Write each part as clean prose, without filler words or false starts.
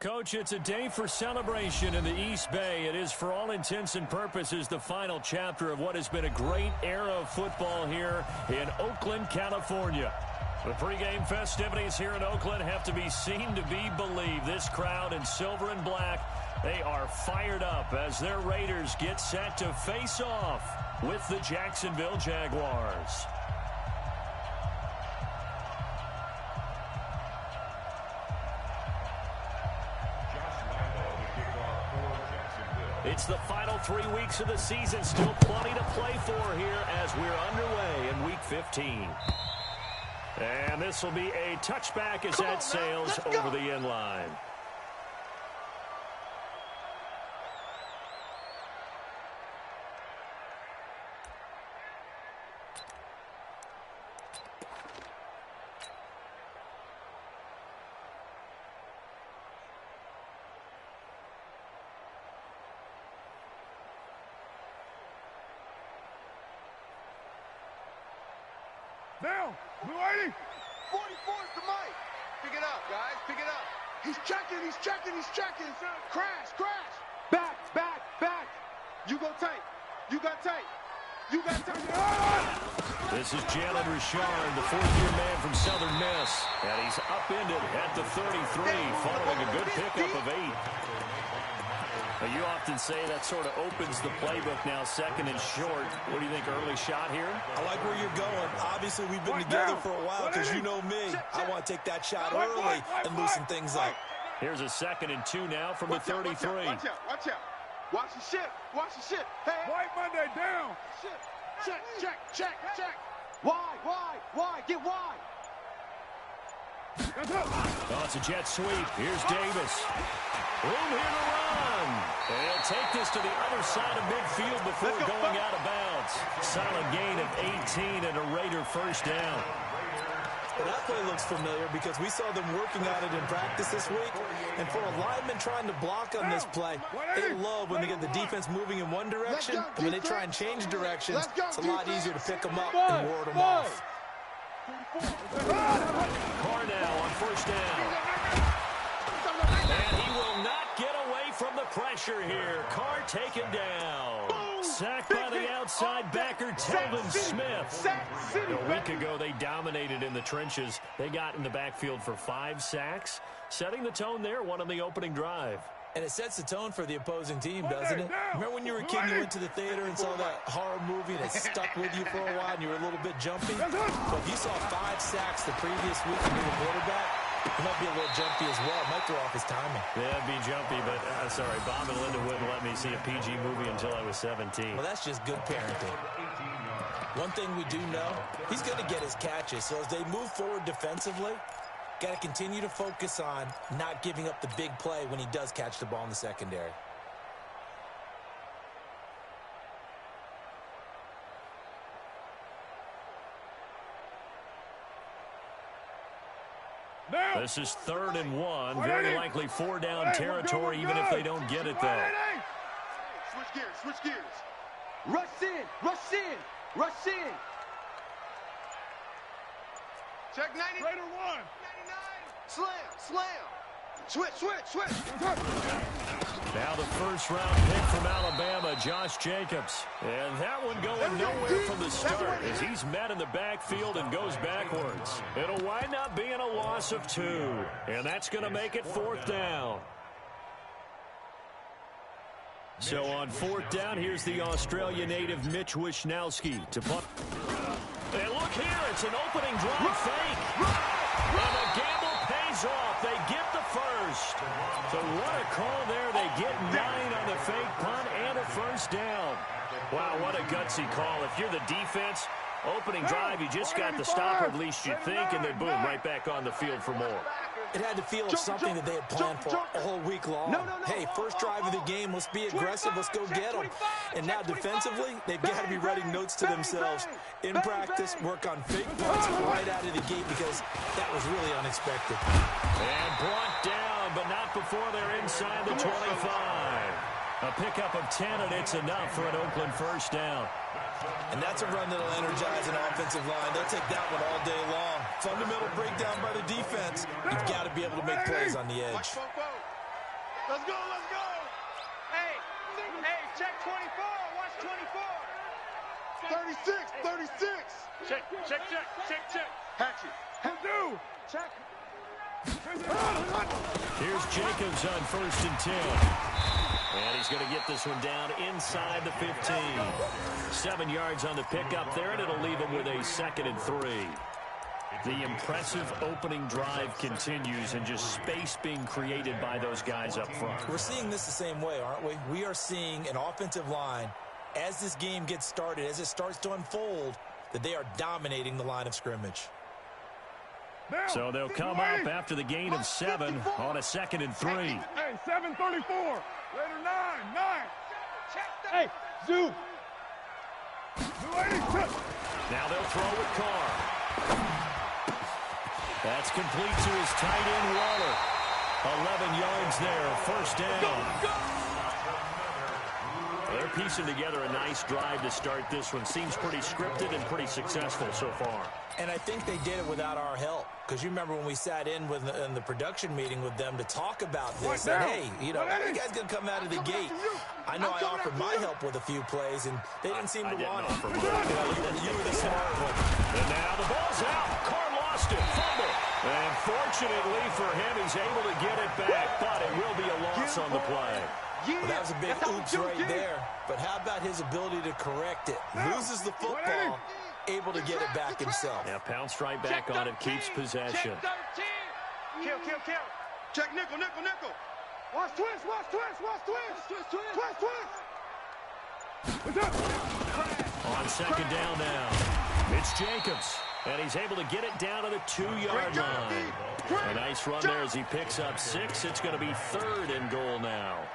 Coach, it's a day for celebration in the East Bay. It is, for all intents and purposes, the final chapter of what has been a great era of football here in Oakland, California. The pregame festivities here in Oakland have to be seen to be believed. This crowd in silver and black, they are fired up as their Raiders get set to face off with the Jacksonville Jaguars. It's the final 3 weeks of the season. Still plenty to play for here as we're underway in Week 15. And this will be a touchback as that sails over the end line. Down, Blue 80. 44's the mic. Pick it up, guys. Pick it up. He's checking. Crash. Back. You go tight. You got tight. This is Jalen Richard, the fourth-year man from Southern Miss. And he's upended at the 33, following a good pickup of 8. You often say that sort of opens the playbook now, second and short. What do you think, early shot here? I like where you're going. Obviously, we've been together for a while because you know me. I want to take that shot early and loosen things up. Here's a 2nd and 2 now from the 33. Watch out. Watch the shit. Hey. White Monday, down. Check. Why? Get wide. Oh, it's a jet sweep. Here's Davis. Room here to run. And he'll take this to the other side of midfield before going out of bounds. Solid gain of 18 and a Raider first down. Well, that play looks familiar because we saw them working on it in practice this week. And for a lineman trying to block on this play, they love when they get the defense moving in one direction. And when they try and change directions, it's a lot easier to pick them up and ward them off. Carr now on first down. And he will not get away from the pressure here. Carr taken down. Sacked by the outside backer, Telvin Smith. A week ago, they dominated in the trenches. They got in the backfield for 5 sacks, setting the tone there, one on the opening drive. And it sets the tone for the opposing team, doesn't it? Remember when you were a kid, you went to the theater and saw that horror movie and it stuck with you for a while and you were a little bit jumpy? But if you saw 5 sacks the previous week and you were quarterback, he might be a little jumpy as well. Might throw off his timing. Yeah, it'd be jumpy, but sorry, Bob and Linda wouldn't let me see a PG movie until I was 17. Well, that's just good parenting. One thing we do know, he's going to get his catches. So as they move forward defensively, got to continue to focus on not giving up the big play when he does catch the ball in the secondary. This is 3rd and 1. Very likely 4-down territory, even if they don't get it, though. Switch gears. Rush in. Check 90. Raider 1. 99. Slam. Switch. Now the first-round pick from Alabama, Josh Jacobs. And that one going nowhere from the start as he's met in the backfield and goes backwards. It'll wind up being a loss of 2. And that's going to make it 4th down. So on 4th down, here's the Australia native Mitch Wishnowski to punt. And look here, it's an opening drive fake. And the gamble pays off. They get the first. So what a call there. They get 9 on the fake punt and a first down. Wow, what a gutsy call. If you're the defense, opening drive, you just got the stop, or at least you think, and then boom, right back on the field for more. It had to feel of something that they had planned for all week long. Hey, first drive of the game, let's be aggressive, let's go get them. And now defensively, they've got to be writing notes to themselves. In practice, work on fake punts right out of the gate because that was really unexpected. And brought down, but not before they're inside the 25. A pickup of 10, and it's enough for an Oakland first down. And that's a run that'll energize an offensive line. They'll take that one all day long. Fundamental breakdown by the defense. You've got to be able to make plays on the edge. Let's go, let's go. Hey, check 24. Watch 24. 36. Check. Hatchet. Do. Check. Here's Jacobs on 1st and 10. And he's going to get this one down inside the 15. 7 yards on the pickup there, and it'll leave him with a 2nd and 3. The impressive opening drive continues, and just space being created by those guys up front. We're seeing this the same way, aren't we? We are seeing an offensive line, as this game gets started, as it starts to unfold, that they are dominating the line of scrimmage. So they'll come up after the gain of 7 on a 2nd and 3. Hey, 7:34. Later 9. Hey, Zoo. Now they'll throw with Carr. That's complete to his tight end, Waller. 11 yards there, 1st down. They're piecing together a nice drive to start this one. Seems pretty scripted and pretty successful so far. And I think they did it without our help. Because you remember when we sat in the production meeting with them to talk about this. And, hey, you know, you guys going to come out of the gate. I know I offered my help with a few plays, and they didn't seem to want it. You were the smart one. And now the ball's out. Carr lost it. Fumble. And fortunately for him, he's able to get it back. But it will be a loss on the play. Well, that was a big oops right there. But how about his ability to correct it? Loses the football, able to get it back himself. Yeah, pounced right back on it, keeps possession. Kill. Check nickel. Watch twist. On 2nd down now, it's Jacobs. And he's able to get it down to the 2-yard line. A nice run there as he picks up 6. It's going to be 3rd and goal now.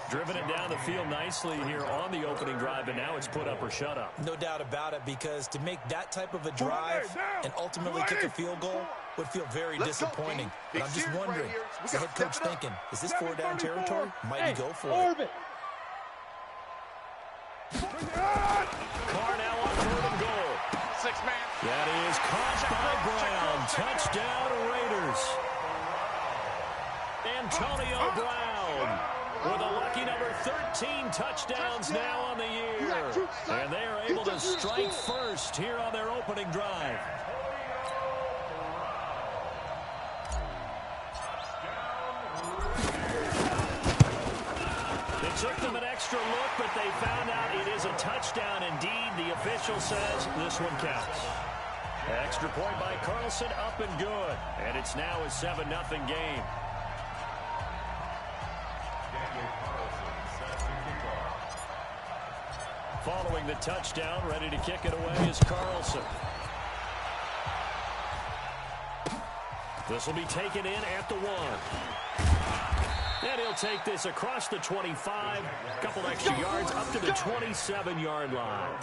Driven it down the field nicely here on the opening drive, and now it's put up or shut up. No doubt about it, because to make that type of a drive and ultimately kick a field goal would feel very disappointing. But I'm just wondering, is the head coach thinking, is this 4-down territory? Might he go for it? Carr now on 3rd and goal. 6-man. That is caught by Brown. Touchdown Raiders. Antonio Brown with a lucky number 13 touchdowns now on the year. And they are able to strike first here on their opening drive. It took them an extra look, but they found out it is a touchdown indeed. The official says this one counts. Extra point by Carlson, up and good. And it's now a 7-0 game. Following the touchdown, ready to kick it away is Carlson. This will be taken in at the 1. And he'll take this across the 25, a couple extra yards up to the 27-yard line.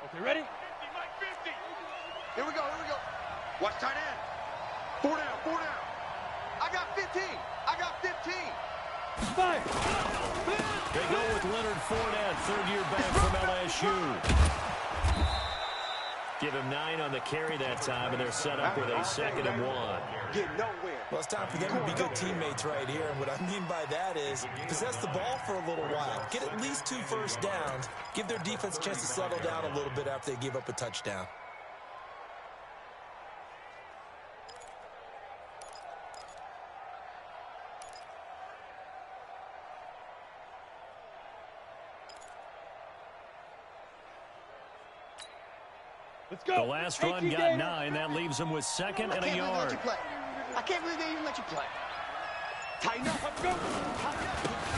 Okay, ready? 50. Here we go. Watch tight end. 4 down. I got 15. 5. They go with Leonard Fournette, 3rd-year back from LSU. Give him 9 on the carry that time, and they're set up with a 2nd and 1. Get nowhere. Well, it's time for them to be good teammates right here. And what I mean by that is possess the ball for a little while. Get at least 2 first downs. Give their defense a chance to settle down a little bit after they give up a touchdown. Let's go. The last run got 9. That leaves him with 2nd and a yard. I can't believe they even let you play. Tighten up. Let's go.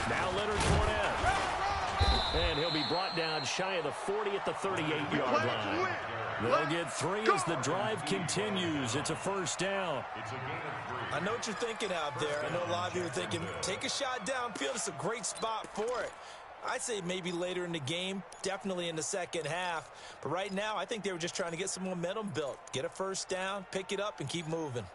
Now Leonard Fournette. And he'll be brought down shy of the 40 at the 38-yard line. They'll get 3 as the drive continues. It's a 1st down. I know what you're thinking out there. I know a lot of you are thinking, take a shot downfield. It's a great spot for it. I'd say maybe later in the game, definitely in the second half. But right now, I think they were just trying to get some momentum built. Get a 1st down, pick it up, and keep moving.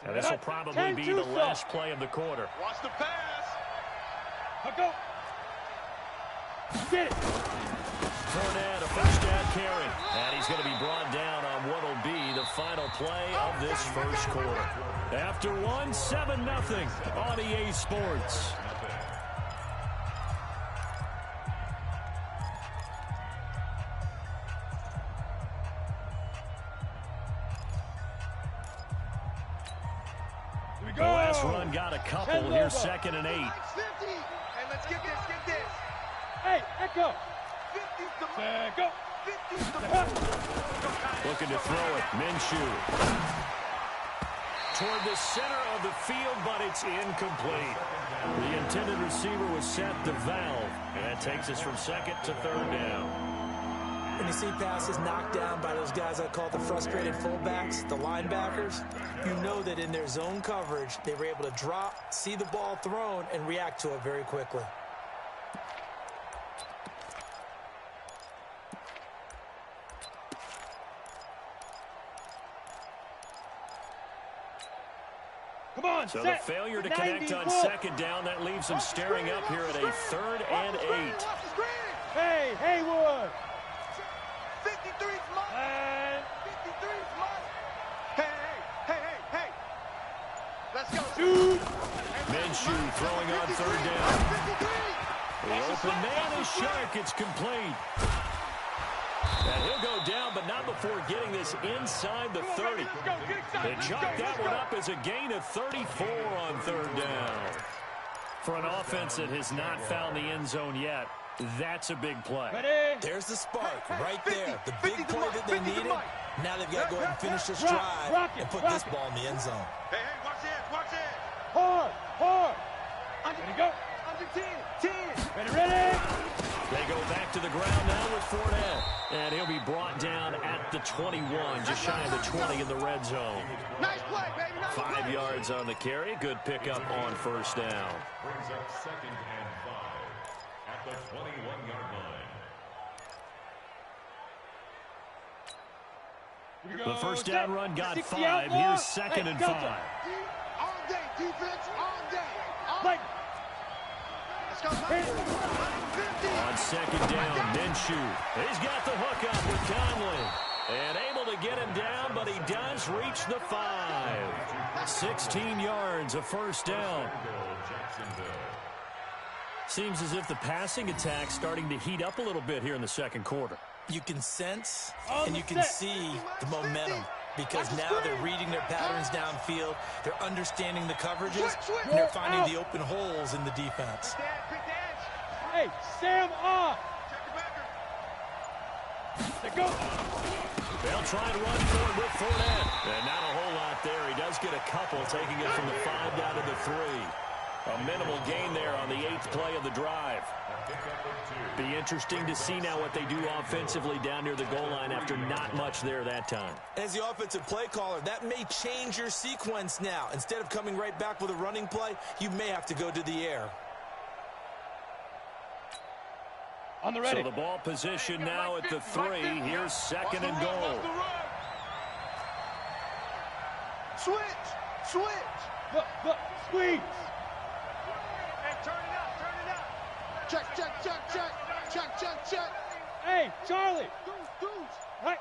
And this will probably be the last play of the quarter. Watch the pass. Go. Get it. Fournette, a first down carry. And he's going to be brought down on what will be the final play of this first quarter. After one, 7-0 on EA Sports. The last run got a couple. Here's 2nd and 8. Hey, let's get this, get this. Hey, Echo. 50's the Go. 50's the Looking to throw it. Minshew. Toward the center of the field, but it's incomplete. The intended receiver was set to Valve. And that takes us from 2nd to 3rd down. When you see passes knocked down by those guys I call the frustrated fullbacks, the linebackers, you know that in their zone coverage, they were able to drop, see the ball thrown, and react to it very quickly. Come on, so the failure to connect on 2nd down, that leaves them staring up here at a 3rd and 8. Hey, Haywood. 53's mine. 53's mine. Hey. Let's go. Shoot. Minshew throwing on 3rd down. The open man is Shark. It's complete. And he'll go down, but not before getting this inside the 30. They chalk that one up as a gain of 34 on 3rd down. For an offense that has not found the end zone yet, that's a big play. There's the spark right there. The big play that they needed. Now they've got to go ahead and finish this drive and put this ball in the end zone. Hey, watch it. Hard. Ready, go. Under 10. Ready. They go back to the ground now with Fournette. And he'll be brought down at the 21, just shy of the 20 in the red zone. Nice play, baby. 5 yards on the carry. Good pickup on 1st down. Brings up 2nd and 5 at the 21-yard line. The first down run got 5. Here's 2nd and 5. All day, defense, all day. Let's go. On 2nd down, Minshew. He's got the hook up with Conley. And able to get him down, but he does reach the 5. 16 yards, a first down. Seems as if the passing attack's starting to heat up a little bit here in the 2nd quarter. You can sense and you can see the momentum because now they're reading their patterns downfield, they're understanding the coverages, and they're finding the open holes in the defense. Hey, Sam off. Let's go. They'll try and run for it with Fournette. And not a whole lot there. He does get a couple, taking it from the 5 down to the 3. A minimal gain there on the 8th play of the drive. Be interesting to see now what they do offensively down near the goal line after not much there that time. As the offensive play caller, that may change your sequence now. Instead of coming right back with a running play, you may have to go to the air. On the ready. So the ball position now at the 3. Here's 2nd and goal. Switch. Look, squeeze. Hey, turn it up. Check. Hey, Charlie. Deuce. Right.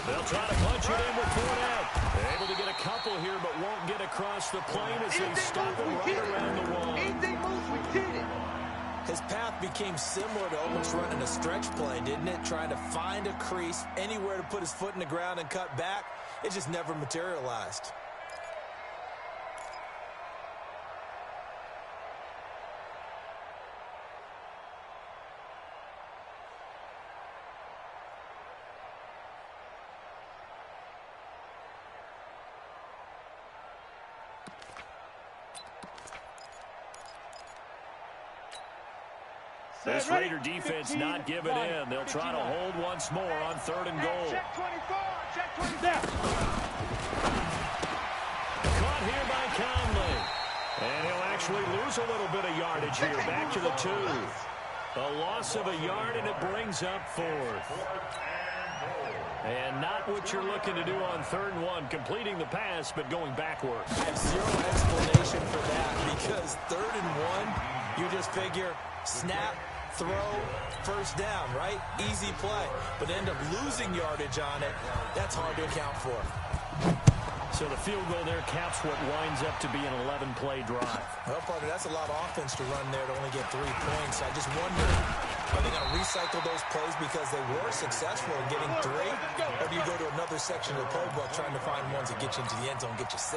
They'll try to punch it in with Fournette. They're able to get a couple here, but won't get across the plane as they stop him right around the wall. Anything moves, we did it. His path became similar to almost running a stretch play, didn't it? Trying to find a crease, anywhere to put his foot in the ground and cut back. It just never materialized. This Raider defense not giving in. They'll try to hold once more on 3rd and goal. Check 24. Caught here by Conley. And he'll actually lose a little bit of yardage here. Back to the 2. A loss of a yard, and it brings up 4th. And not what you're looking to do on 3rd and 1, completing the pass, but going backward. I have zero explanation for that because 3rd and 1, you just figure snap, throw, first down, right? Easy play. But end up losing yardage on it. That's hard to account for. So the field goal there caps what winds up to be an 11-play drive. Well, partner, that's a lot of offense to run there to only get 3 points. I just wonder, are they going to recycle those plays because they were successful in getting 3? Or do you go to another section of the playbook trying to find ones that get you into the end zone, get you 6?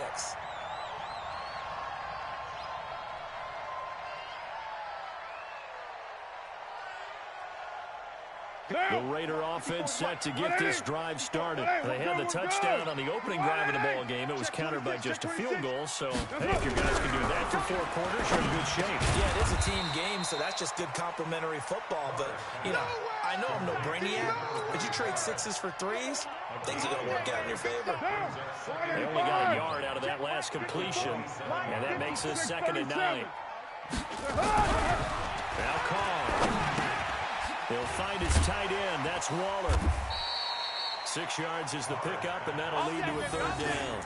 The Raider offense set to get this drive started. They had the touchdown on the opening drive of the ball game. It was countered by just a field goal. So, hey, if your guys can do that for 4 quarters, you're in good shape. Yeah, it is a team game, so that's just good complimentary football. But, you know, I know I'm no brainiac, but you trade 6s for 3s, things are going to work out in your favor. They only got a yard out of that last completion, and that makes this 2nd and 9. Now Carr. He'll find his tight end. That's Waller. 6 yards is the pickup, and that'll lead to a 3rd down.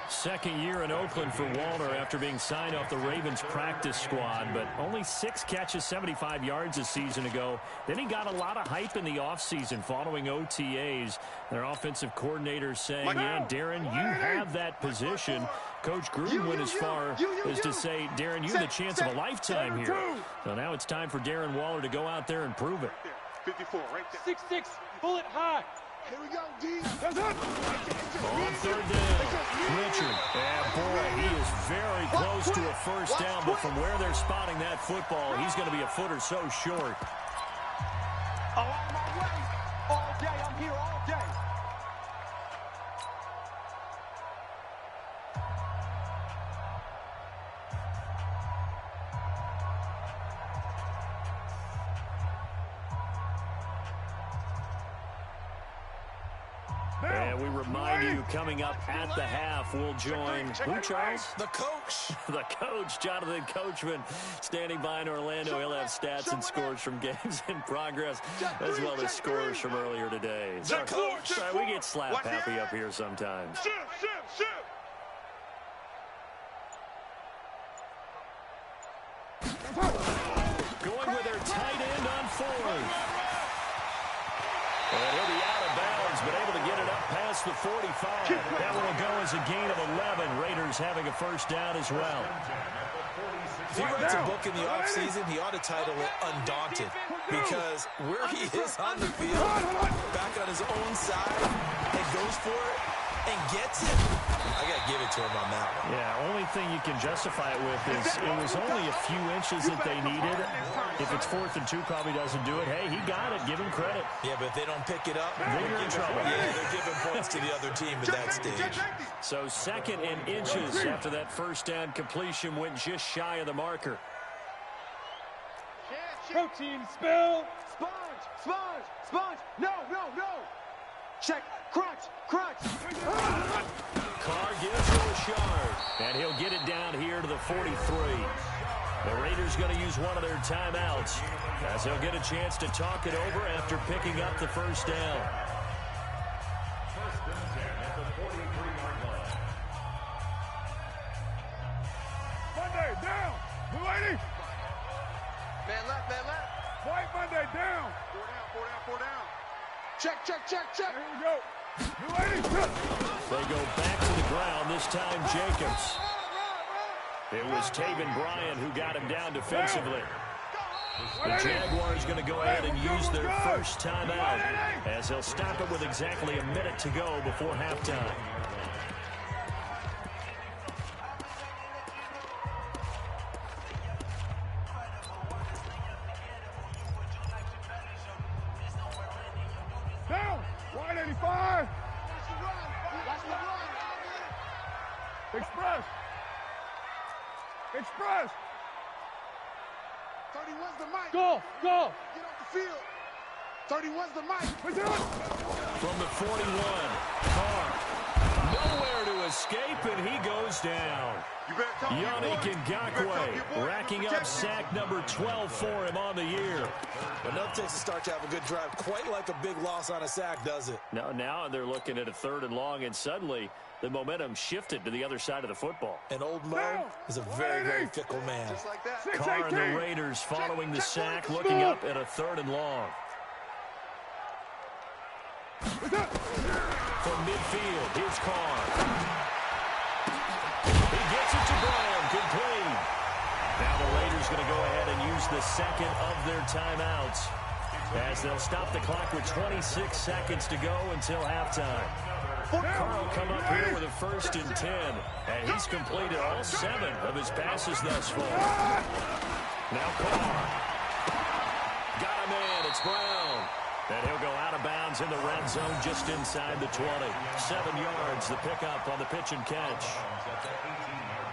2nd year in Oakland for Waller after being signed off the Ravens practice squad, but only 6 catches, 75 yards a season ago. Then he got a lot of hype in the offseason following OTAs. Their offensive coordinator saying, yeah, Darren, you have that position. Coach Gruden went as far as to say, Darren, you have the chance of a lifetime here. So now it's time for Darren Waller to go out there and prove it. 54, right there. 6'6", bullet high. Here we go, D. On 3rd down, Richard. Yeah, boy, he is very close to a first down, but from where they're spotting that football, he's going to be a foot or so short. On my way. All day, I'm here all day. And we remind you, coming up at the half, we'll join, who, Charles? The coach. The coach, Jonathan Coachman, standing by in Orlando. He'll have stats and scores from games in progress, as well as scores from earlier today. So, we get slap happy up here sometimes. Going with their tight end on 4th. And he'll be out of bounds, but able to get it up past the 45. That will go as a gain of 11. Raiders having a first down as well. If he writes a book in the offseason, he ought to title it Undaunted, because where he is on the field, back on his own side, and goes for it and gets it, I got to give it to him on that one. Yeah, only thing you can justify it with is it was only a few inches that they needed. If it's 4th and 2, probably doesn't do it. Hey, he got it. Give him credit. Yeah, but if they don't pick it up, They're in trouble. Yeah, they're giving points to the other team at that stage. So 2nd and inches after that first down completion went just shy of the marker. Protein spill. Sponge, sponge, sponge. No, no, no. Check, crunch, crunch. Carr gives to Richard, and he'll get it down here to the 43. The Raiders going to use one of their timeouts as they'll get a chance to talk it over after picking up the first down. First and 10 at the 43-yard line. Monday down. Blue 80. Man left, man left. White Monday down. 4 down, 4 down, 4 down. Check, check, check, check. Here we go. Blue 80. They go back to the ground, this time Jacobs. It was Taven Bryan who got him down defensively. The Jaguars going to go ahead and use their first timeout as they'll stop it with exactly a minute to go before halftime. Down. 185. Express. Express. 31's the mic. Go. Go. Get off the field. 31's the mic. From the 41, Carr. Nowhere to escape, and he goes down. Yannick Ngakoue racking up sack number 12 for him on the year. But know it takes a start to have a good drive. Quite like a big loss on a sack, does it? Now they're looking at a 3rd and long, and suddenly the momentum shifted to the other side of the football. And old Mo is a very, very fickle man. Just like that. Carr and the Raiders following the sack, looking up at a 3rd and long. From midfield, here's Carr. He gets it to Brown, complete. Now the Raiders going to go ahead and use the second of their timeouts as they'll stop the clock with 26 seconds to go until halftime. Carr will come up here with a 1st and 10, and he's completed all 7 of his passes thus far. Now Carr. Got him in. It's Brown. And he'll go out of bounds in the red zone just inside the 20. 7 yards, the pickup on the pitch and catch.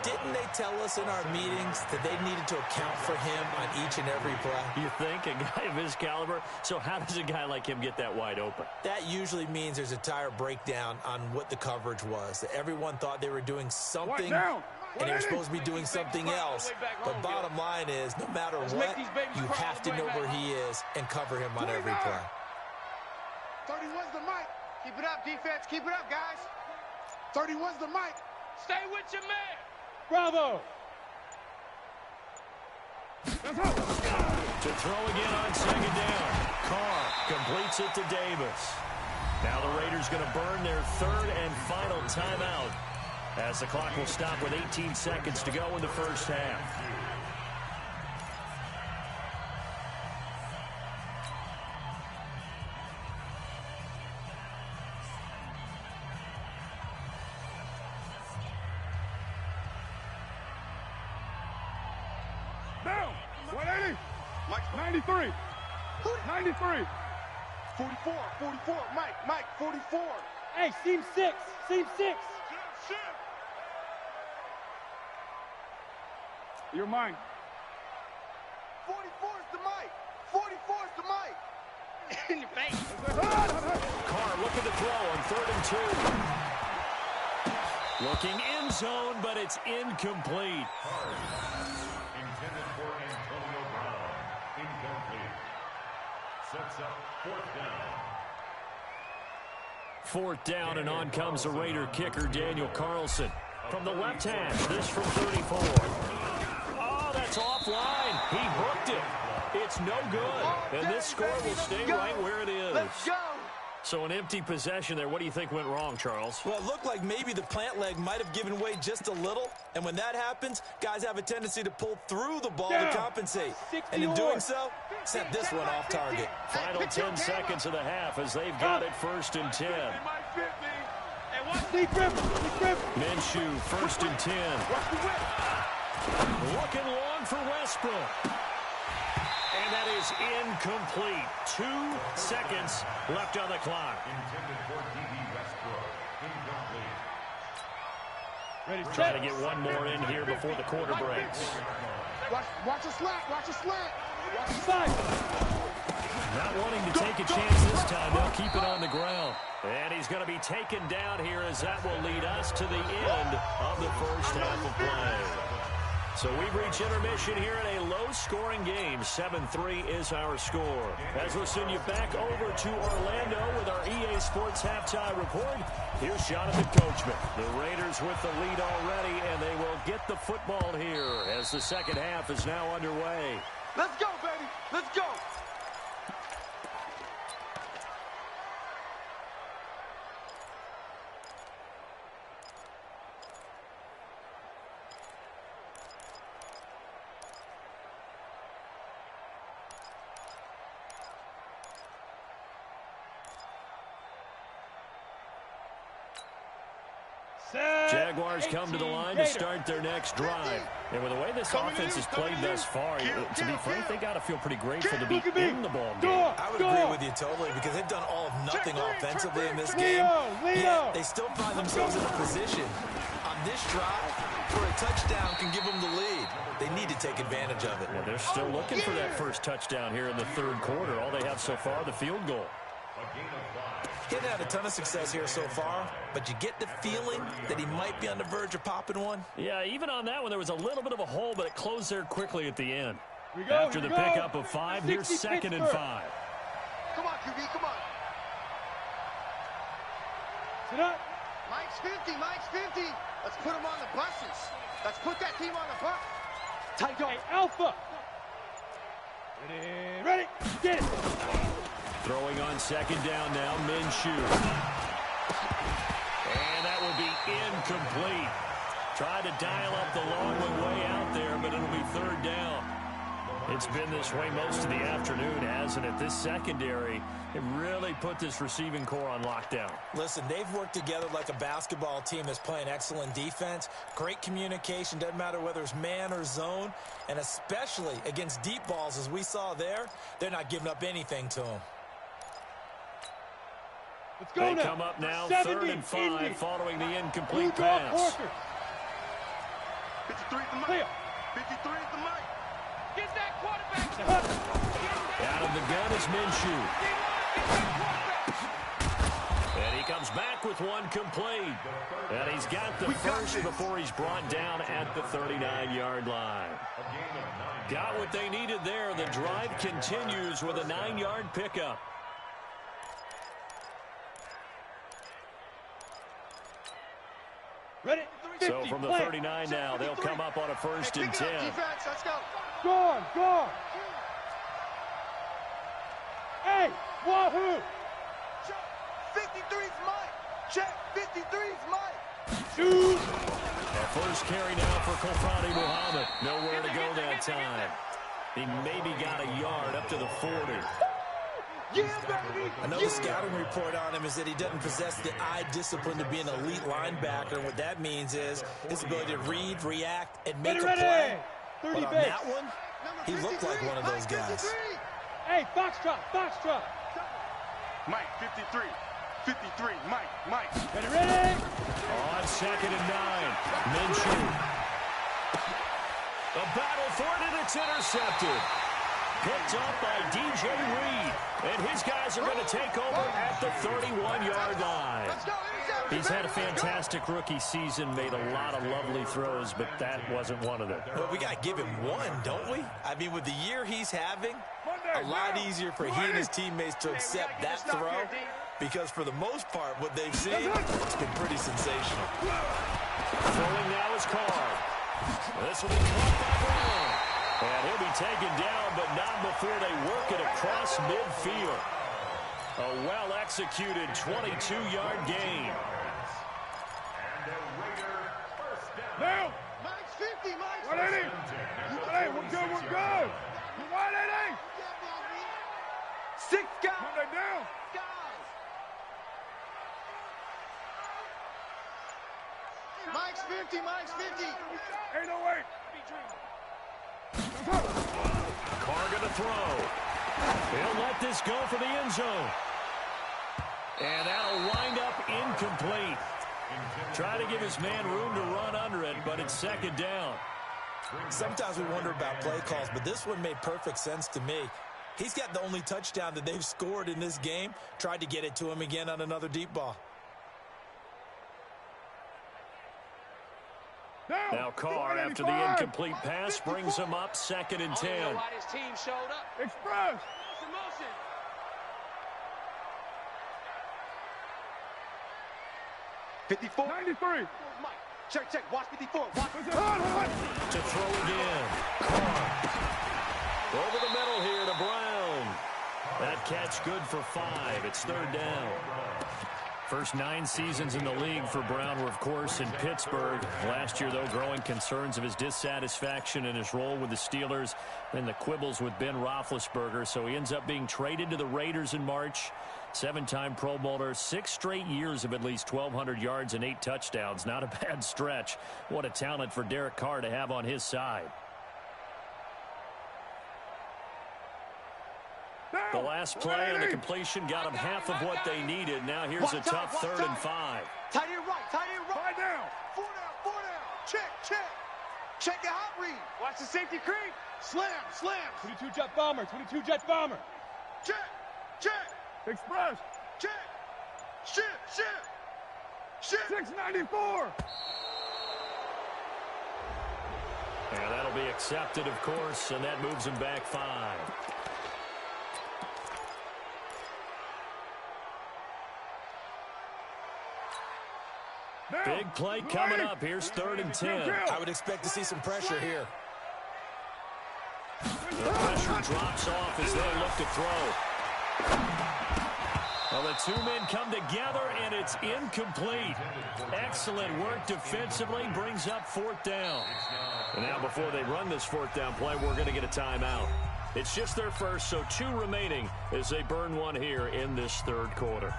Didn't they tell us in our meetings that they needed to account for him on each and every play? You think? A guy of his caliber? So how does a guy like him get that wide open? That usually means there's a tire breakdown on what the coverage was. That everyone thought they were doing something, and they were supposed to be doing something else. But bottom line is, no matter what, you have to know where he is and cover him on every play. 31's the mic. Keep it up, defense. Keep it up, guys. 31's the mic. Stay with your man. Bravo. To throw again on 2nd down. Carr completes it to Davis. Now the Raiders going to burn their 3rd and final timeout as the clock will stop with 18 seconds to go in the first half. Down. 180. 93. 93. 44, 44. Mike, 44. Hey, seam 6. Seam 6. You're mine. 44's the mic. 44's the mic. In your face. Carr looking to throw on 3rd and 2. Looking end zone, but it's incomplete. Intended for Antonio Brown. Incomplete. Sets up 4th down. 4th down, and on comes the Raider kicker, Daniel Carlson. From the left hash, this from 34. Oh, that's offline. He hooked it. It's no good. And this score will stay right where it is. Let's go. So an empty possession there. What do you think went wrong, Charles? Well, it looked like maybe the plant leg might have given way just a little. And when that happens, guys have a tendency to pull through the ball to compensate. And in doing so, sent this one off target. Final 10 seconds of the half as they've got it 1st and 10. Minshew, 1st and 10. Looking long for Westbrook. And that is incomplete. 2 seconds left on the clock. Intended for D.B. Westbrook. Incomplete. Trying to get one more in here before the quarter breaks. Watch a slant. Watch a slant. Watch a Side. Not wanting to take a chance this time. They'll keep it on the ground. And he's going to be taken down here as that will lead us to the end of the first half of play. So we've reached intermission here in a low-scoring game. 7-3 is our score. As we'll send you back over to Orlando with our EA Sports Halftime Report, here's Jonathan Coachman. The Raiders with the lead already, and they will get the football here as the second half is now underway. Let's go, baby. Let's go. Jaguars come to the line to start their next drive. And with the way this offense has played thus far, to be frank, they got to feel pretty grateful to be in the ball game. I would agree with you totally because they've done all of nothing offensively in this game. Yet they still find themselves in a position on this drive where a touchdown can give them the lead. They need to take advantage of it. Well, they're still looking for that first touchdown here in the 3rd quarter. All they have so far, the field goal. He hasn't had a ton of success here so far, but you get the feeling that he might be on the verge of popping one. Yeah, even on that one, there was a little bit of a hole, but it closed there quickly at the end. After the pickup of 5, here's 2nd and 5. Come on, QB, come on. Sit up. Mike's 50, Mike's 50. Let's put him on the buses. Let's put that team on the bus. Tight go. Hey, Alpha. Ready. Get it. Throwing on 2nd down now, Minshew. And that will be incomplete. Tried to dial up the long one way out there, but it'll be 3rd down. It's been this way most of the afternoon, hasn't it? This secondary, it really put this receiving core on lockdown. Listen, they've worked together like a basketball team that's playing excellent defense. Great communication, doesn't matter whether it's man or zone. And especially against deep balls, as we saw there, they're not giving up anything to them. Let's go They now. come up now, 70, 3rd and 5, easy. following the incomplete Blue dog pass. Parker. 53 is the mic. Clear. 53 is the mic. Get that quarterback. Out of the gun is Minshew. And he comes back with one complete. And he's got the first before he's brought down at the 39-yard line. Got what they needed there. The drive continues with a 9-yard pickup. Ready. 50. So from the 39 now, they'll come up on a 1st and 10. Defense, let's go. Gone. Hey, wahoo. 53's Mike. Check. 53's Mike. Shoot. A first carry now for Kofrani Muhammad. Nowhere to go that time. He maybe got a yard up to the 40. Yeah, baby. Another scouting report on him is that he doesn't possess the eye discipline to be an elite linebacker. And what that means is his ability to read, react, and make a play. 30 But on base. that one, he looked like one of those guys. Hey, Foxtrot. Mike, 53. 53, Mike. Ready. On 2nd and 9, Minshew. A battle for it, and it's intercepted. Picked up by DJ Reed. And his guys are going to take over at the 31-yard line. He's had a fantastic rookie season, made a lot of lovely throws, but that wasn't one of them. Well, we got to give him one, don't we? I mean, with the year he's having, a lot easier for he and his teammates to accept that throw, because for the most part, what they've seen, it's been pretty sensational. Throwing now is Carr. This will be caught by Brown. And he'll be taken down, but not before they work it across midfield. A well-executed 22-yard gain. Now. Mike's 50, Mike's 180. 180. We're good. 180. 6 guys. Put that down. Mike's 50, Mike's 50. 808. Carr going to throw. He'll let this go for the end zone. And that'll wind up incomplete. Try to give his man room to run under it, but it's 2nd down. Sometimes we wonder about play calls, but this one made perfect sense to me. He's got the only touchdown that they've scored in this game. Tried to get it to him again on another deep ball. Now Carr, after the incomplete pass, brings him up 2nd and 10. I don't know why this team showed up. Express. It's emotion. $54. 93. Mike, check. Watch 54. Watch. To throw again. Carr. Over the middle here to Brown. That catch good for 5. It's 3rd down. First 9 seasons in the league for Brown were, of course, in Pittsburgh. Last year, though, growing concerns of his dissatisfaction in his role with the Steelers and the quibbles with Ben Roethlisberger. So he ends up being traded to the Raiders in March. 7-time Pro Bowler, 6 straight years of at least 1,200 yards and 8 touchdowns. Not a bad stretch. What a talent for Derek Carr to have on his side. The last play on the completion got them half of what they needed. Now here's a tough 3rd and 5. Tight end right. Five down. 4 down. Check the hot read. Watch the safety creep. Slam. 22 jet bomber. Check. Express. Check. Ship. 694. And that'll be accepted, of course, and that moves him back 5. Big play coming up. Here's 3rd and 10. I would expect to see some pressure here. The pressure drops off as they look to throw. Well, the two men come together, and it's incomplete. Excellent work defensively. Brings up 4th down. And now before they run this 4th down play, we're going to get a timeout. It's just their first, so 2 remaining as they burn one here in this 3rd quarter.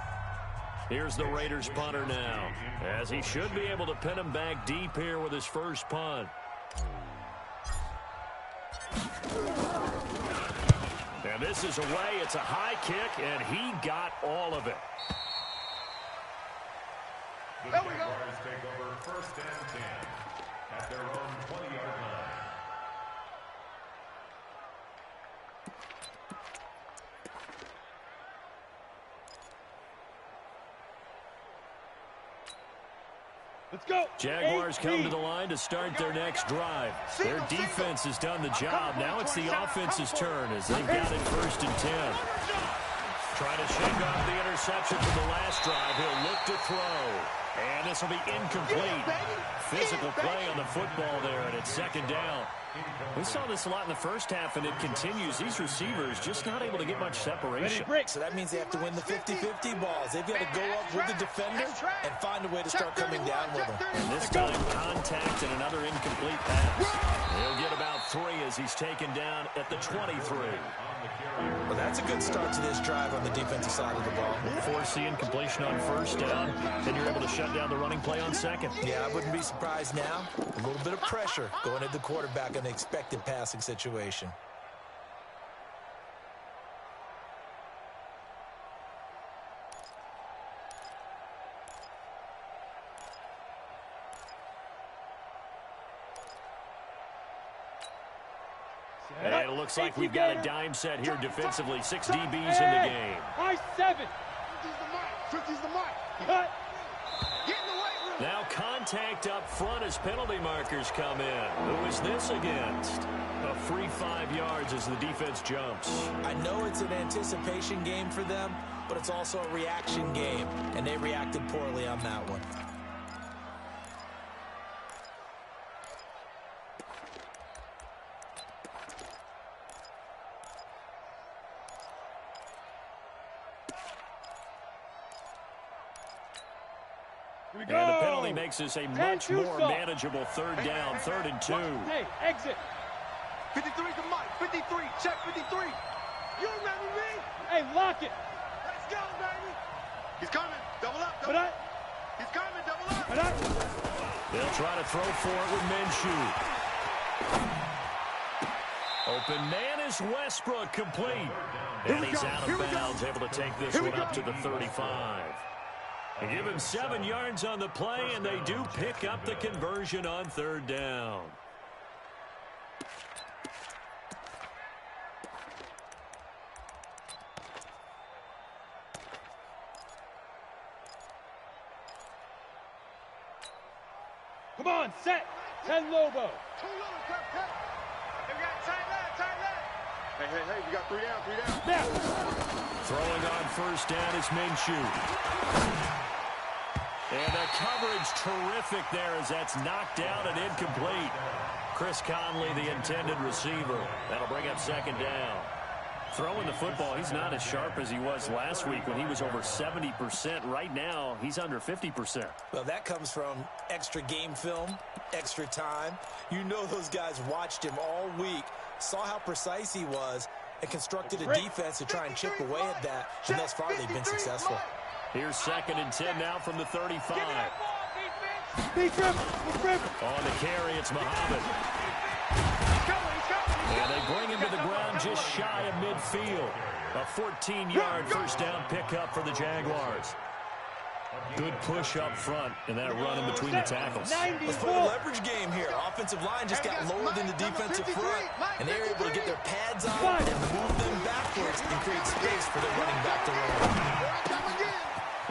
Here's the Raiders punter now, as he should be able to pin him back deep here with his first punt. And this is away. It's a high kick, and he got all of it. The Jaguars take over 1st and 10 at their own 20-yard line. Let's go. Jaguars come to the line to start their next drive. Their defense has done the job. Now it's the offense's turn as they've got it 1st and 10. Trying to shake off the interception from the last drive. He'll look to throw. And this will be incomplete. Physical play on the football there, and it's 2nd down. We saw this a lot in the first half, and it continues. These receivers just not able to get much separation. So that means they have to win the 50-50 balls. They've got to go up with the defender and find a way to start coming down with them. And this time, contact and another incomplete pass. He'll get about 3 as he's taken down at the 23. Well, that's a good start to this drive on the defensive side of the ball. Force the incompletion on 1st down, and you're able to shut down the running play on 2nd. Yeah, I wouldn't be surprised now. A little bit of pressure going at the quarterback in the expected passing situation. And it looks like we've got a dime set here defensively. 6 DBs in the game. High 7. 50's the mark. Cut. Get in the weight room. Now contact up front as penalty markers come in. Who is this against? A free 5 yards as the defense jumps. I know it's an anticipation game for them, but it's also a reaction game, and they reacted poorly on that one. And the penalty makes this a much more manageable 3rd down, 3rd and 2. Hey, exit. 53 to Mike. 53. Check 53. You remember me? Hey, lock it. Let's go, baby. He's coming. Double up. But I. He's coming. Double up. But I. They'll try to throw for it with Minshew. Open man is Westbrook, complete. And he's out of bounds, able to take this one up to the 35. They give him 7 yards on the play, and they do pick up the conversion on 3rd down. Come on, set. 10 Lobo. 2 Lobo, cut. Hey, we got tight line. Hey, we got 3 down, 3 down. Now. Throwing on 1st down is Minshew. And the coverage terrific there as that's knocked down and incomplete. Chris Conley, the intended receiver. That'll bring up 2nd down. Throwing the football, he's not as sharp as he was last week when he was over 70%. Right now, he's under 50%. Well, that comes from extra game film, extra time. You know those guys watched him all week, saw how precise he was, and constructed a defense to try and chip away at that, and thus far they've been successful. Here's 2nd and 10 now from the 35. On the carry, it's Muhammad. And they bring him to the ground just shy of midfield. A 14-yard 1st down pickup for the Jaguars. Good push up front and that run in between the tackles. Let's play the leverage game here. Offensive line just got lowered in the defensive front, and they were able to get their pads on and move them backwards and create space for their running back to run.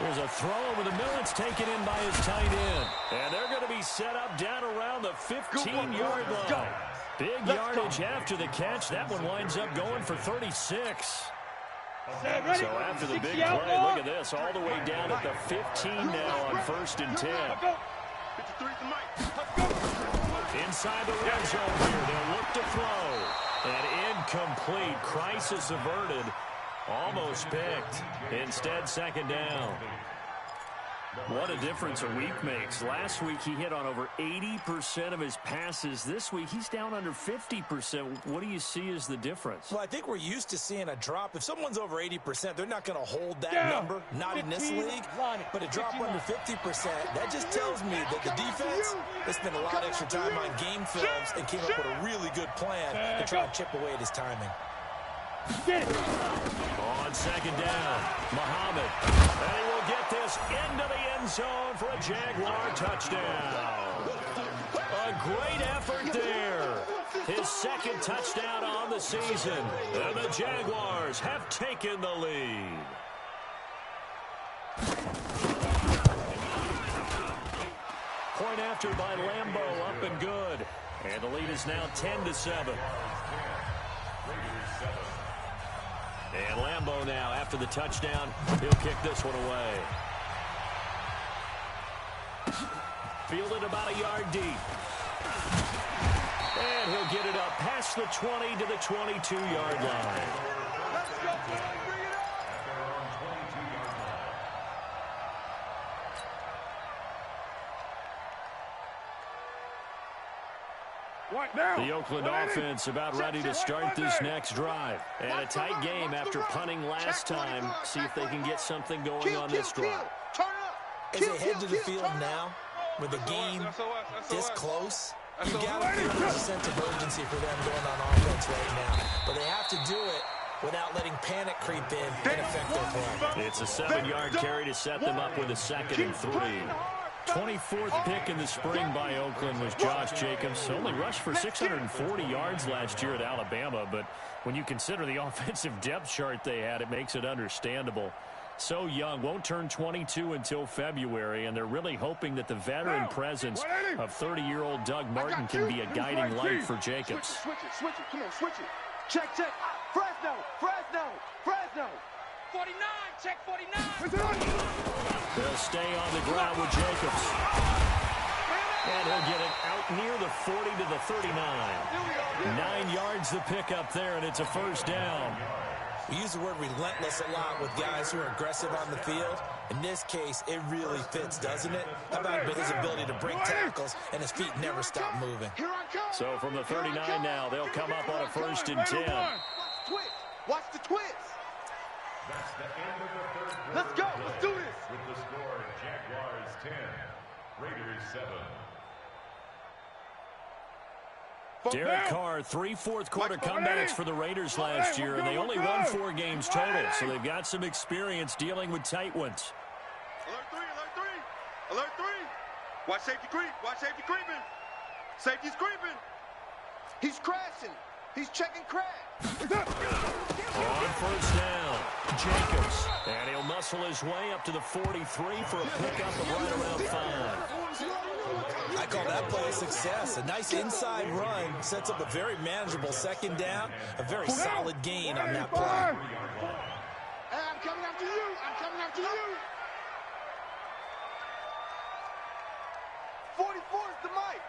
There's a throw over the middle. It's taken in by his tight end. And they're going to be set up down around the 15-yard line. Big yardage after the catch. That one winds up going for 36. So after the big play, look at this, all the way down at the 15 now on 1st and 10. Inside the red zone here, they'll look to throw. And incomplete. Crisis averted. Almost picked. Instead, 2nd down. What a difference a week makes. Last week, he hit on over 80% of his passes. This week, he's down under 50%. What do you see as the difference? Well, I think we're used to seeing a drop. If someone's over 80%, they're not going to hold that number, not in this league. But a drop under 50%, that just tells me that the defense has spent a lot of extra time on game films and came up with a really good plan to try and chip away at his timing. On 2nd down, Muhammad. And he will get this into the end zone for a Jaguar touchdown. A great effort there. His 2nd touchdown on the season. And the Jaguars have taken the lead. Point after by Lambeau, up and good. And the lead is now 10-7. And Lambeau now, after the touchdown, he'll kick this one away. Fielded about a yard deep. And he'll get it up past the 20 to the 22-yard line. Let's go, bring it up. The Oakland offense about ready to start this next drive. And a tight game after punting last time. See if they can get something going on this drive. As they head to the field now, with the game this close, you got to feel there's a sense of urgency for them going on offense right now. But they have to do it without letting panic creep in and affect their play. It's a 7-yard carry to set them up with a 2nd and 3. 24th pick in the spring by Oakland was Josh Jacobs. Only rushed for 640 yards last year at Alabama, but when you consider the offensive depth chart they had, it makes it understandable. So young, won't turn 22 until February, and they're really hoping that the veteran presence of 30-year-old Doug Martin can be a guiding light for Jacobs. Switch it, come on, switch it. Check. Fresno. 49, check 49. They'll stay on the ground with Jacobs. And he'll get it out near the 40 to the 39. 9 yards the pickup there, and it's a 1st down. We use the word relentless a lot with guys who are aggressive on the field. In this case, it really fits, doesn't it? How about his ability to break tackles and his feet never stop moving? So from the 39 now, they'll come up on a 1st and 10. Watch the twist. That's the end of the 3rd quarter. Let's go. Let's do this. With the score, Jaguars 10, Raiders 7. Derek Carr, 3 fourth-quarter comebacks for the Raiders last year, and they only won 4 games total, so they've got some experience dealing with tight ones. Alert 3. Watch safety creeping. Safety's creeping. He's crashing. He's checking crash. On 1st down, Jacobs, and he'll muscle his way up to the 43 for a pickup of right around 5. I call that play a success. A nice inside run sets up a very manageable 2nd down, a very solid gain on that play. Hey, I'm coming after you. 44 is the mic.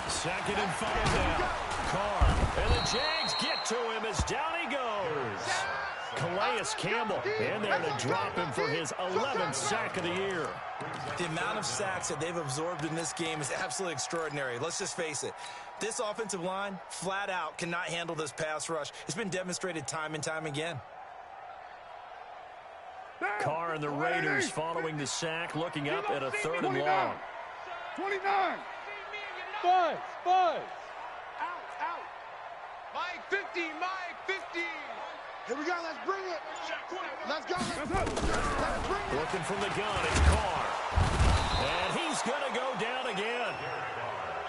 2nd and 5 now. Carr, and the Jags get to him as down he goes. Calais Campbell in there to drop him for his 11th sack of the year. The amount of sacks that they've absorbed in this game is absolutely extraordinary. Let's just face it. This offensive line, flat out, cannot handle this pass rush. It's been demonstrated time and time again. Carr and the Raiders following the sack, looking up at a 3rd and long. 29. Buzz. Out. Mike 15, Mike 15. Here we go. Let's bring it. Let's go. Let's bring it. Looking from the gun, it's Carr. And he's going to go down again.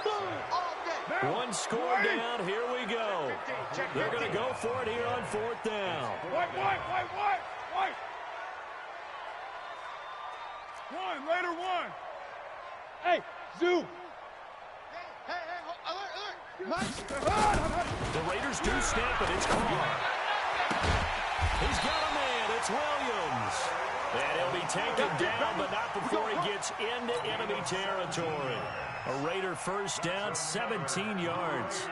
Boom. All day. One score down. Here we go. They're going to go for it here on 4th down. White. Raider 1. Hey, Zoo. Hey, alert. The Raiders do snap it. It's Carr. He's got a man. It's Williams. And he'll be taken down, but not before he gets into enemy territory. A Raider first down, 17 yards.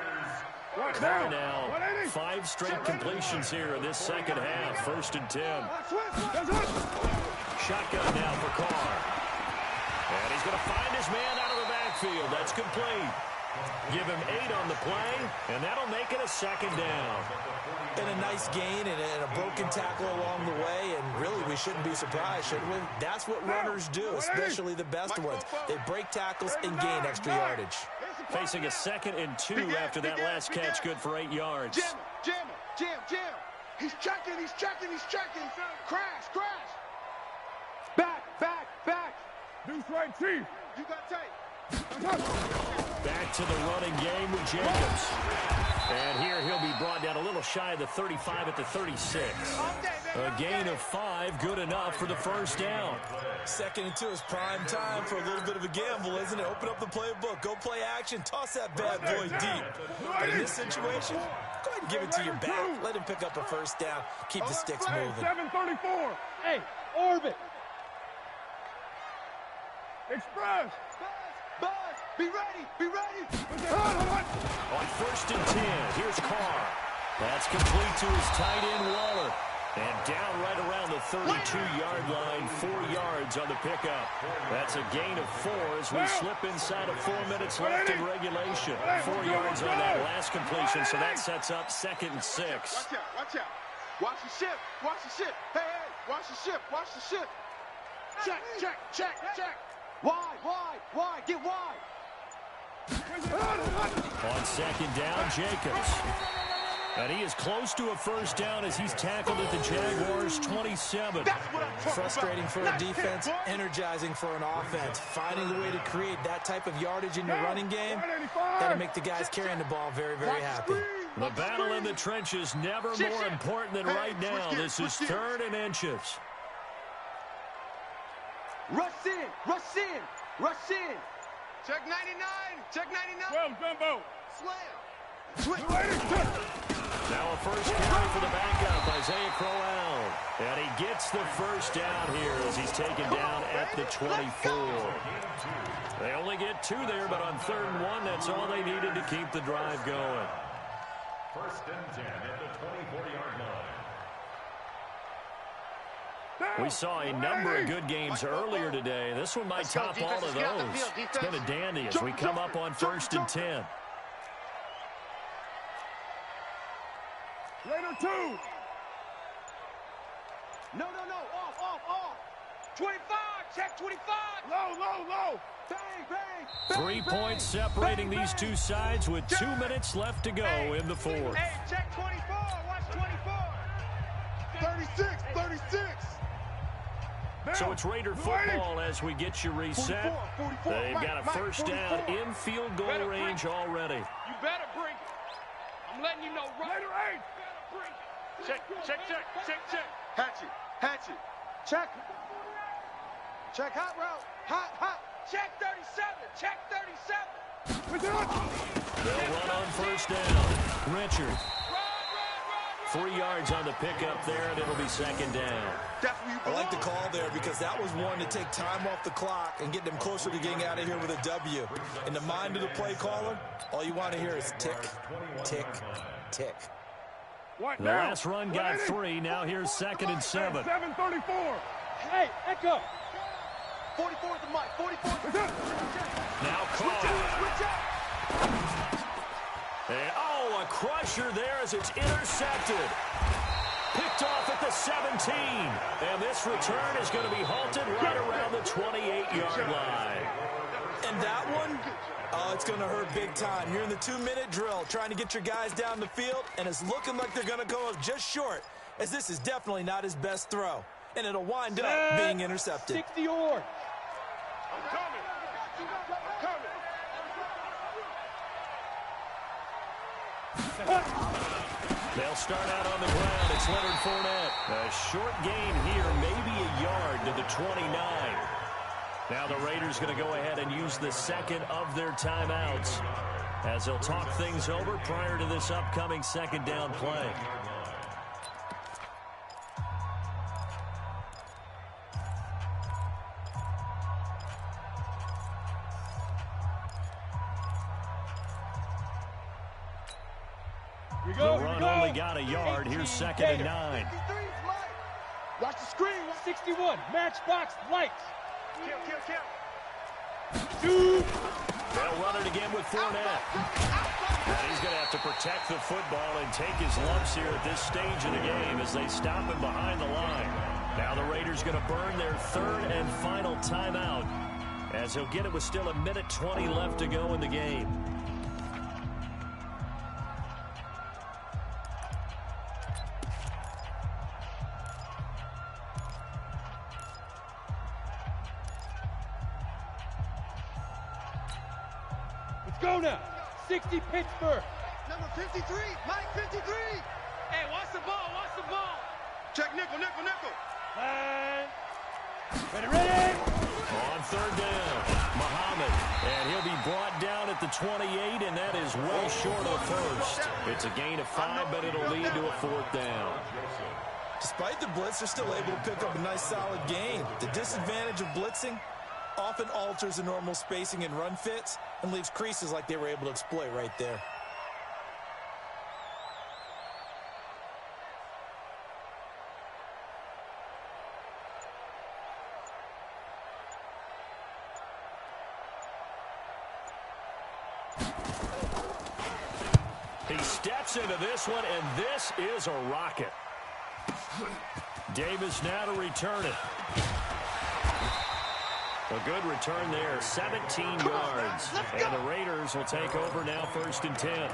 Carr now, 5 straight completions here in this second half. 1st and 10. Shotgun now for Carr. And he's going to find his man out of the backfield. That's complete. Give him 8 on the play, and that'll make it a 2nd down. And a nice gain and a broken tackle along the way, and really we shouldn't be surprised, should we? That's what runners do, especially the best ones. They break tackles and gain extra yardage. Facing a 2nd and 2 after that last catch, good for 8 yards. Jam. He's checking. Crash. Back. Deuce right, Chief. You got tape. Back to the running game with Jacobs. And here he'll be brought down a little shy of the 35 at the 36. A gain of 5, good enough for the first down. 2nd and 2 is prime time for a little bit of a gamble, isn't it? Open up the playbook, go play action, toss that bad boy deep. But in this situation, go ahead and give it to your back. Let him pick up a first down. Keep the sticks moving. 734. Hey, orbit. Express. Buzz. Be ready. On 1st and 10, here's Carr. That's complete to his tight end, Waller. And down right around the 32-yard line, 4 yards on the pickup. That's a gain of 4 as we slip inside of 4 minutes left in regulation. 4 yards on that last completion, so that sets up 2nd and 6. Watch out. Watch the ship. Hey, watch the ship. Check. Wide. Get wide. On 2nd down, Jacobs. And he is close to a first down as he's tackled at the Jaguars' 27. Frustrating for a defense, energizing for an offense. Finding a way to create that type of yardage in your running game, that'll make the guys carrying the ball very, very happy. The battle in the trenches never more important than right now. This is 3rd and inches. Rush in. Check 99. 12 jumbo. Slam. Now a first carry for the backup, Isaiah Crowell. And he gets the first down here as he's taken down at the 24. They only get 2 there, but on 3rd and 1, that's all they needed to keep the drive going. 1st and 10 at the 24-yard line. We saw a number of good games earlier today. This one might top all of those. It's been a dandy as we come up on 1st and 10. Raider 2. No. Off. 25. Check 25. Low. Bang. 3 points separating these two sides with 2 minutes left to go in the 4th. Hey, check 24. Watch 24. 36. So it's Raider football as we get you reset. 44, They've got a first down in field goal range already. You better bring it. I'm letting you know right. Raider 8. Check. Hatchet. Check hot route. Hot. Check 37. They'll run on first down. Richard. 3 yards on the pickup there, and it'll be 2nd down. I like the call there because that was one to take time off the clock and get them closer to getting out of here with a W. In the mind of the play caller, all you want to hear is tick, tick, tick. The last run got 3. Now here's 2nd and 7. 734. Hey, Echo. 44 at the mic. 44. Now Carr. And, a crusher there as it's intercepted. Picked off at the 17. And this return is going to be halted right around the 28-yard line. And that one, it's going to hurt big time. You're in the 2-minute drill trying to get your guys down the field, and it's looking like they're going to go up just short, as this is definitely not his best throw. And it'll wind up being intercepted. 60 or. I'm coming. They'll start out on the ground. It's Leonard Fournette. A short gain here, maybe a yard to the 29. Now the Raiders going to go ahead and use the second of their timeouts. as he'll talk things over prior to this upcoming second down play. The run only got a yard. Here's 2nd and 9. Watch the screen. 61, matchbox lights. They'll run it again with Fournette. And he's going to have to protect the football and take his lumps here at this stage of the game as they stop him behind the line. Now the Raiders going to burn their 3rd and final timeout as he'll get it with still 1:20 left to go in the game. Go now. 60 Pittsburgh. Number 53, Mike 53. Hey, watch the ball, watch the ball. Check nickel. And ready. On 3rd down, Muhammad. And he'll be brought down at the 28, and that is well short of first. It's a gain of 5, but it'll lead to a 4th down. Despite the blitz, they're still able to pick up a nice solid gain. The disadvantage of blitzing often alters the normal spacing and run fits and leaves creases like they were able to exploit right there. He steps into this one, and this is a rocket. Davis now to return it. A good return there, 17 yards. And the Raiders will take over now 1st and 10.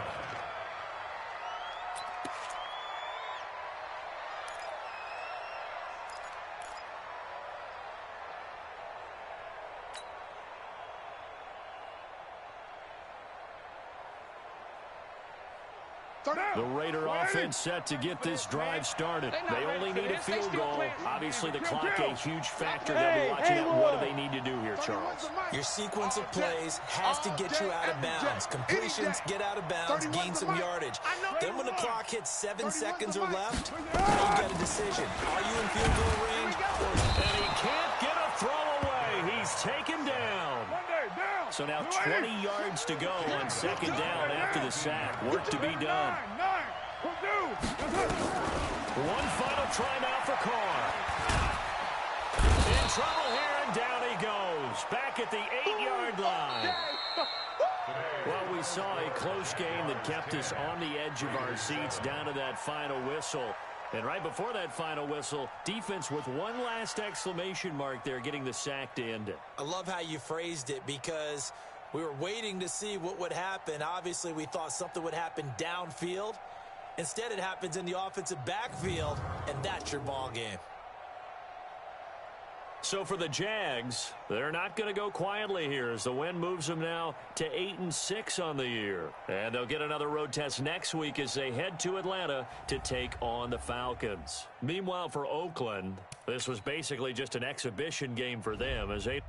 The Raider offense set to get this drive started. They only need a field goal. Obviously, the clock a huge factor. They'll be watching it. What do they need to do here, Charles? Your sequence of plays has to get you out of bounds. Completions, get out of bounds, gain some yardage. Then when the clock hits 7 seconds or left, now you get a decision. Are you in field goal range? And he can't get a throw away. He's taken down. So now 20 yards to go on 2nd down after the sack. Work to be done. One final try now for Carr. In trouble here, and down he goes. Back at the 8-yard line. Well, we saw a close game that kept us on the edge of our seats down to that final whistle. And right before that final whistle, defense with one last exclamation mark there, getting the sack to end it. I love how you phrased it because we were waiting to see what would happen. Obviously, we thought something would happen downfield. Instead, it happens in the offensive backfield, and that's your ball game. So for the Jags, they're not going to go quietly here as the win moves them now to 8-6 on the year. And they'll get another road test next week as they head to Atlanta to take on the Falcons. Meanwhile, for Oakland, this was basically just an exhibition game for them as they